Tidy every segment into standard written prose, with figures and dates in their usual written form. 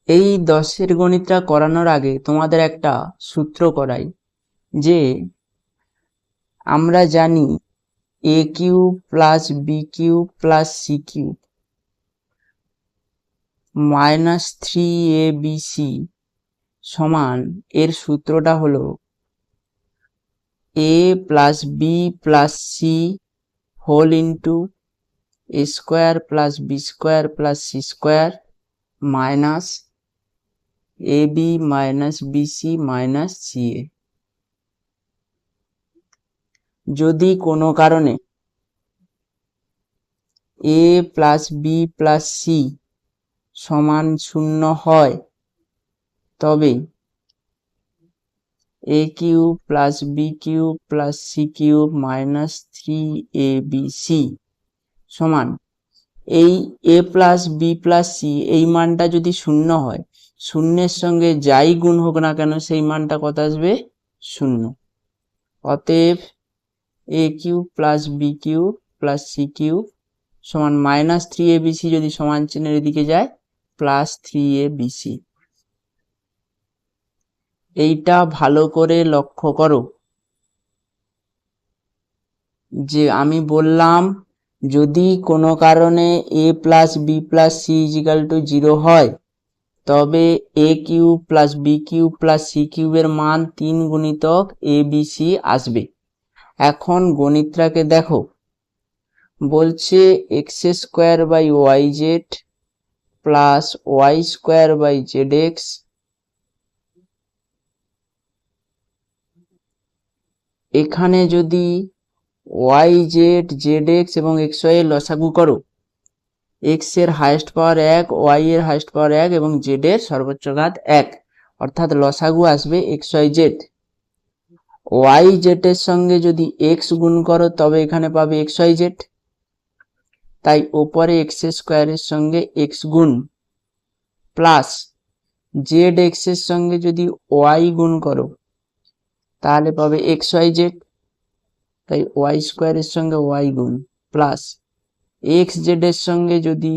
এই 10-এর গণিতটা করানোর আগে তোমাদের একটা সূত্র করাই, যে আমরা জানি a cube plus B cube plus C cube minus 3abc সমান, এর সূত্রটা হলো a plus B plus C whole into a square plus B square plus C square minus ab minus BC minus CA. যদি কোনো কারণে a plus B plus C সমান 0 হয়, তবে a cube plus B cube plus C cube minus 3abc সমান, এই a plus B plus C এই মানটা যদি 0 হয়, শূন্যের সঙ্গে যাই গুণ হোক না কেন সেই মানটা কত আসবে? 0। অতএব a cube plus B cube plus C cube সমান মাইনাস 3abc যদি সমান চিহ্নের এদিকে যায় প্লাস 3abc। এইটা ভালো করে লক্ষ্য করো যে আমি বললাম যদি কোনো কারণে a plus B plus C is equal to 0 হয়, তবে a cube plus B cube plus C কিউবের মান 3 গুণিতক abc আসবে। এখন গণিতটাকে দেখো, বলছে X square by Y Z plus Y square by Z X এখানে যদি ওয়াই জেড জেড এক্স এবং এক্স ওয়াই এর লসাগু করো, এক্স এর হাইয়েস্ট পাওয়ার 1, ওয়াই এর হাইয়েস্ট পাওয়ার 1 এবং জেড এর সর্বোচ্চ ঘাত 1, অর্থাৎ লসাগু আসবে x y z. Y z এর সঙ্গে যদি এক্স গুণ করো তবে এখানে পাবে এক্স ওয়াই জেড, তাই ওপরে এক্স স্কোয়ারের সঙ্গে এক্স গুণ প্লাস জেড এক্স এর সঙ্গে যদি ওয়াই গুণ করো তাহলে পাবে এক্স ওয়াই জেড, তাই ওয়াই স্কোয়ারের সঙ্গে ওয়াই গুণ প্লাস এক্স জেড এর সঙ্গে যদি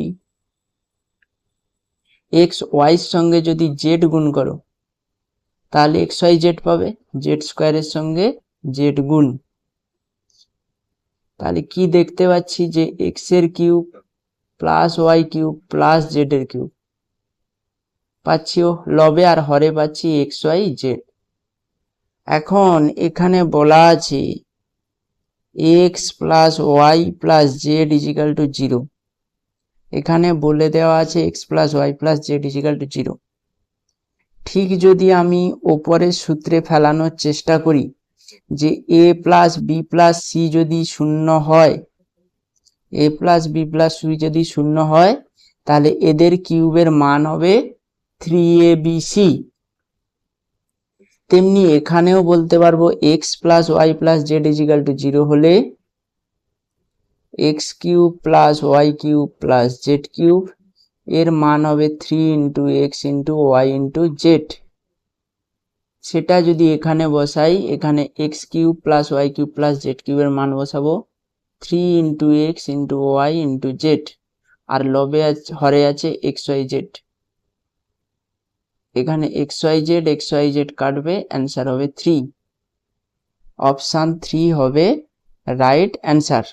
এক্স ওয়াইয়ের সঙ্গে যদি জেড গুণ করো তাহলে এক্স ওয়াই জেড পাবে, জেড স্কোয়ারের সঙ্গে জেড গুণ। তাহলে কি দেখতে পাচ্ছি যে এক্স এর cube plus y cube plus z এর কিউব পাচ্ছি, ও লবে আর হরে পাচ্ছি এক্স ওয়াই জেড। এখন এখানে বলা আছে x plus y plus z is equal to 0, এখানে বলে দেওয়া আছে x plus y plus z is equal to 0। ঠিক যদি আমি ওপরের সূত্রে ফেলানোর চেষ্টা করি যে a plus B plus c যদি 0 হয়, a plus B plus c যদি 0 হয় তাহলে এদের কিউবের মান হবে 3abc। তেমনি এখানেও বলতে পারবো x plus y plus z is equal to 0 হলে x cube plus y cube plus z cube এর মান হবে 3 into x into y into z. সেটা যদি এখানে বসাই, এখানে x cube plus y cube plus z কিউবের মান বসাবো 3 into x into y into z, আর লবে হরে আছে এক্স ওয়াই জেড। এখানে এক্স ওয়াই জেড কাটবে, অ্যান্সার হবে 3। অপশান 3 হবে রাইট অ্যান্সার।